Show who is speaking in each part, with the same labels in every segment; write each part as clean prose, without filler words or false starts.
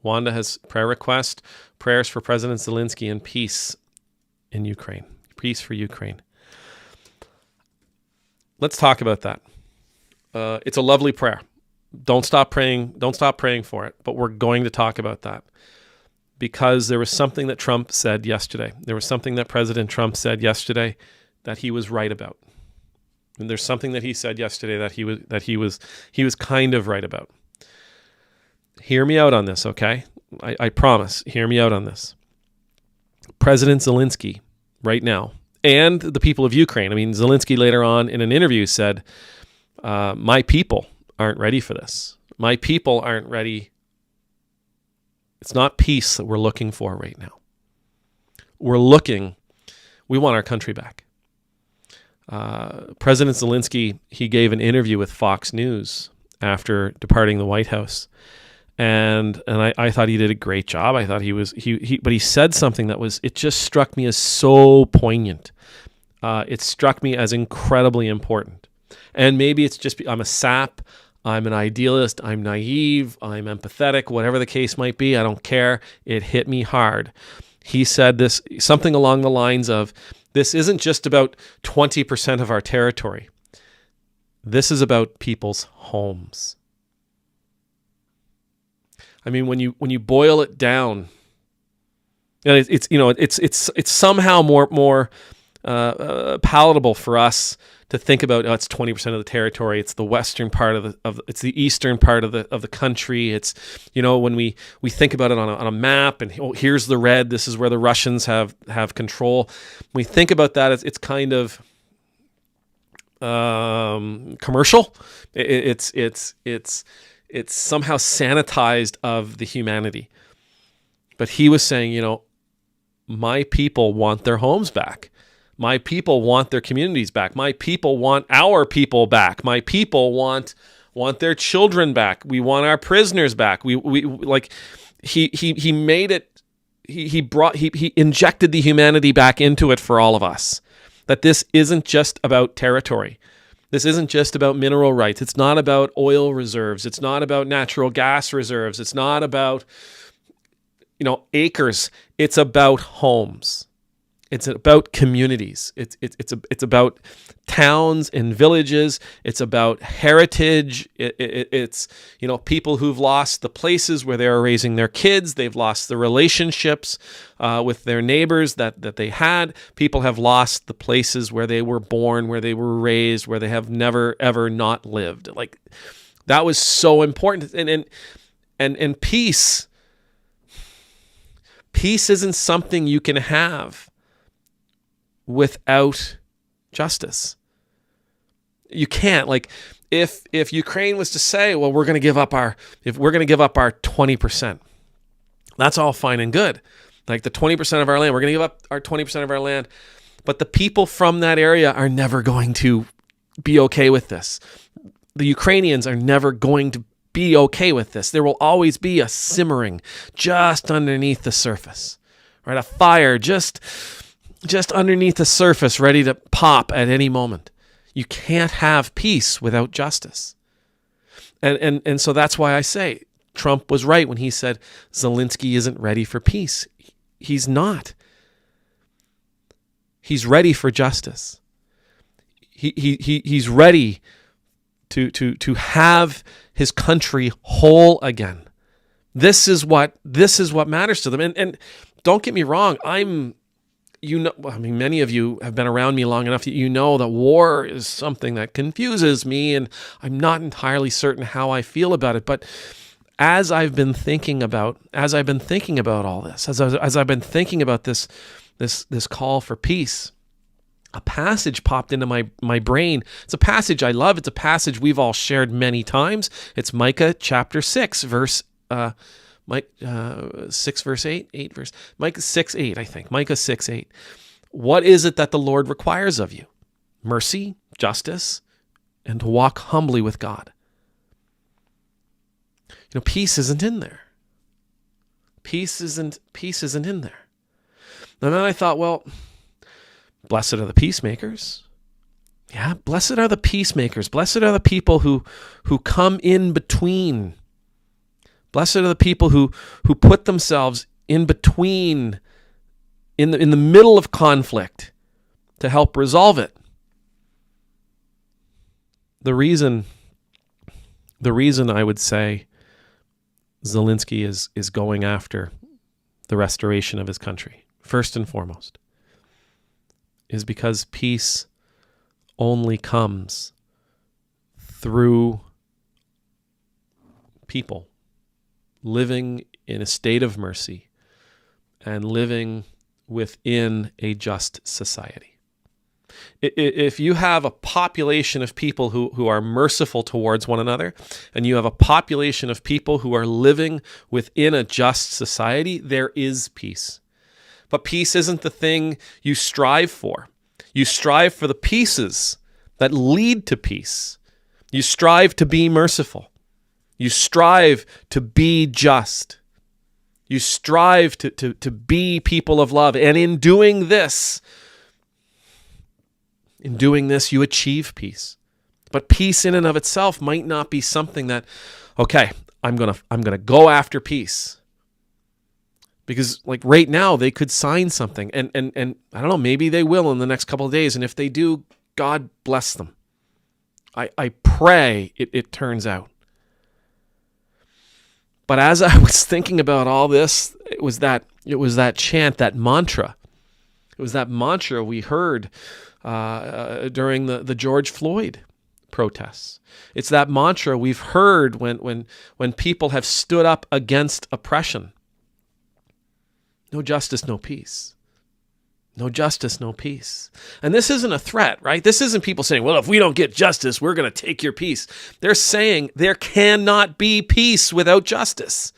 Speaker 1: Wanda has prayer request, prayers for President Zelenskyy and peace in Ukraine. Peace for Ukraine. Let's talk about that. It's a lovely prayer. Don't stop praying. Don't stop praying for it. But we're going to talk about that because there was something that Trump said yesterday. There was something that President Trump said yesterday that he was right about. And there's something that he said yesterday that he was kind of right about. Hear me out on this, okay? I promise. Hear me out on this. President Zelenskyy, right now, and the people of Ukraine. I mean, Zelenskyy later on in an interview said, my people aren't ready for this. My people aren't ready. It's not peace that we're looking for right now. We want our country back. President Zelenskyy, he gave an interview with Fox News after departing the White House. And I thought he did a great job. I thought but he said something it just struck me as so poignant. It struck me as incredibly important. And maybe it's just, I'm a sap, I'm an idealist, I'm naive, I'm empathetic, whatever the case might be, I don't care. It hit me hard. He said this, something along the lines of, this isn't just about 20% of our territory. This is about people's homes. I mean, when you boil it down, it's somehow more palatable for us to think about. Oh, it's 20% of the territory. It's the western part it's the eastern part of the country. It's when we think about it on a map, and here's the red. This is where the Russians have control. When we think about that, it's kind of commercial. It's somehow sanitized of the humanity. But he was saying, my people want their homes back. My people want their communities back. My people want our people back. My people want their children back. We want our prisoners back. We like he made it. He injected the humanity back into it for all of us. That this isn't just about territory. This isn't just about mineral rights. It's not about oil reserves. It's not about natural gas reserves. It's not about, acres. It's about homes. It's about communities. It's about towns and villages. It's about heritage. It's people who've lost the places where they are raising their kids. They've lost the relationships with their neighbors that they had. People have lost the places where they were born, where they were raised, where they have never ever not lived. Like, that was so important. And peace isn't something you can have without justice. You can't. Like, if Ukraine was to say, well, we're going to give up our 20%, that's all fine and good. Like, the 20% of our land, we're going to give up our 20% of our land. But the people from that area are never going to be okay with this. The Ukrainians are never going to be okay with this. There will always be a simmering just underneath the surface, right? A fire just underneath the surface, ready to pop at any moment. You can't have peace without justice. And so that's why I say Trump was right when he said Zelenskyy isn't ready for peace. He's not. He's ready for justice. He's ready to have his country whole again. This is what matters to them. And don't get me wrong, many of you have been around me long enough that you know that war is something that confuses me, and I'm not entirely certain how I feel about it. But as I've been thinking about all this, as I've been thinking about this call for peace, a passage popped into my brain. It's a passage I love. It's a passage we've all shared many times. It's Micah chapter 6, verse 6 verse 8 verse Micah 6:8, I think. Micah 6:8. What is it that the Lord requires of you? Mercy, justice, and to walk humbly with God. Peace isn't in there. Peace isn't in there. And then I thought, well, blessed are the peacemakers. Yeah, blessed are the peacemakers. Blessed are the people who come in between. Blessed are the people who put themselves in between, in the middle of conflict, to help resolve it. The reason I would say Zelenskyy is going after the restoration of his country, first and foremost, is because peace only comes through people living in a state of mercy and living within a just society. If you have a population of people who are merciful towards one another, and you have a population of people who are living within a just society, there is peace. But peace isn't the thing you strive for. You strive for the pieces that lead to peace. You strive to be merciful. You strive to be just. You strive to be people of love. And in doing this, you achieve peace. But peace in and of itself might not be something that, okay, I'm gonna go after peace. Because like right now they could sign something and I don't know, maybe they will in the next couple of days. And if they do, God bless them. I pray it turns out. But as I was thinking about all this, it was that chant, that mantra. It was that mantra we heard during the George Floyd protests. It's that mantra we've heard when people have stood up against oppression. No justice, no peace. No justice, no peace. And this isn't a threat, right? This isn't people saying, well, if we don't get justice, we're going to take your peace. They're saying there cannot be peace without justice.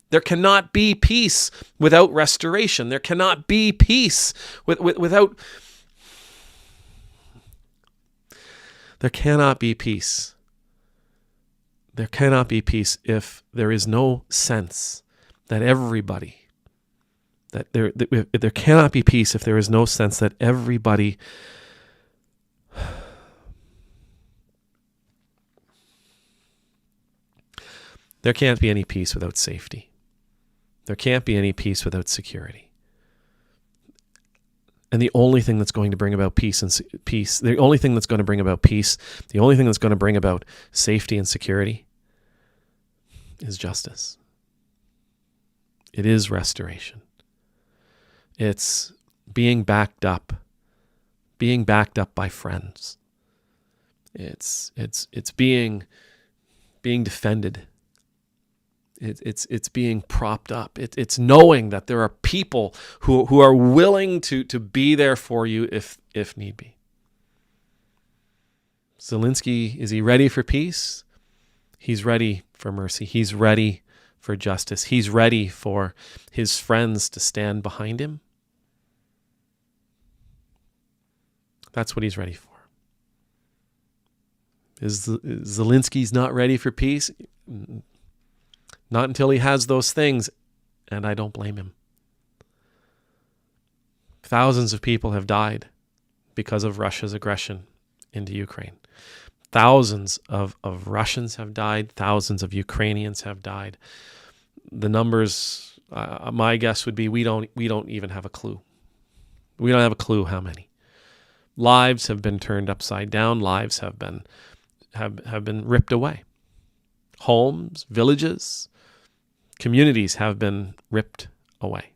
Speaker 1: There cannot be peace without restoration. There cannot be peace without... There cannot be peace. There cannot be peace if there is no sense that everybody... There cannot be peace if there is no sense that everybody there can't be any peace without safety. There can't be any peace without security. And the only thing that's going to bring about the only thing that's going to bring about safety and security is justice. It is restoration. It's being backed up by friends. It's being defended. It's being propped up. It's knowing that there are people who are willing to be there for you if need be. Zelenskyy, is he ready for peace? He's ready for mercy. He's ready for justice. He's ready for his friends to stand behind him. That's what he's ready for. Is Zelensky's not ready for peace? Not until he has those things, and I don't blame him. Thousands of people have died because of Russia's aggression into Ukraine. Thousands of Russians have died. Thousands of Ukrainians have died. The numbers, my guess would be we don't even have a clue. We don't have a clue how many. Lives have been turned upside down. Lives have been ripped away. Homes, villages, communities have been ripped away.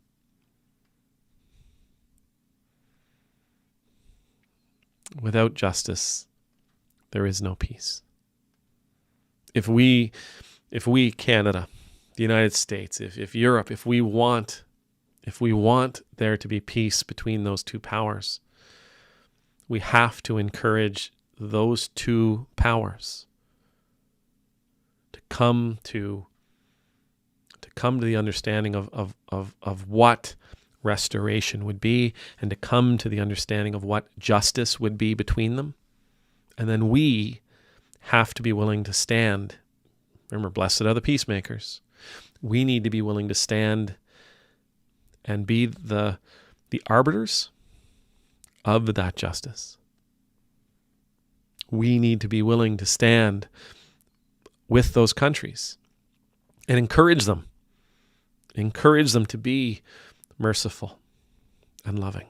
Speaker 1: Without justice, there is no peace. If we Canada, the United States, if Europe, if we want there to be peace between those two powers, we have to encourage those two powers to come to the understanding of what restoration would be, and to come to the understanding of what justice would be between them. And then we have to be willing to stand. Remember, blessed are the peacemakers. We need to be willing to stand and be the arbiters of that justice. We need to be willing to stand with those countries and encourage them. Encourage them to be merciful and loving,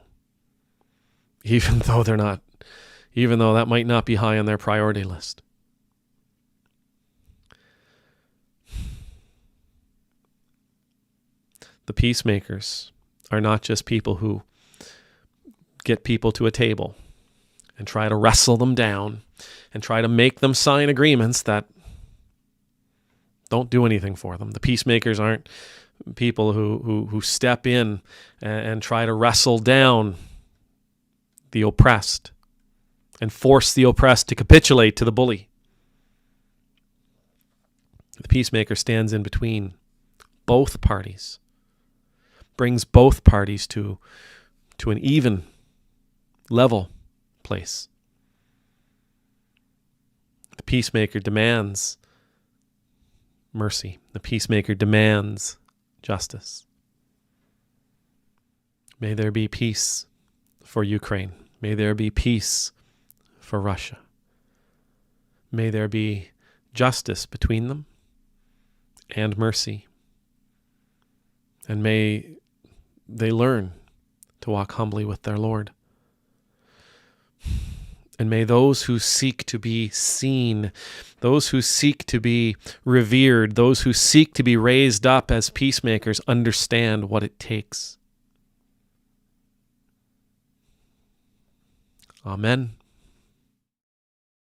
Speaker 1: even though that might not be high on their priority list. The peacemakers are not just people who get people to a table and try to wrestle them down and try to make them sign agreements that don't do anything for them. The peacemakers aren't people who step in and try to wrestle down the oppressed and force the oppressed to capitulate to the bully. The peacemaker stands in between both parties, brings both parties to an even, level place. The peacemaker demands mercy. The peacemaker demands justice. May there be peace for Ukraine. May there be peace for Russia. May there be justice between them and mercy. And may they learn to walk humbly with their Lord. And may those who seek to be seen, those who seek to be revered, those who seek to be raised up as peacemakers understand what it takes. Amen.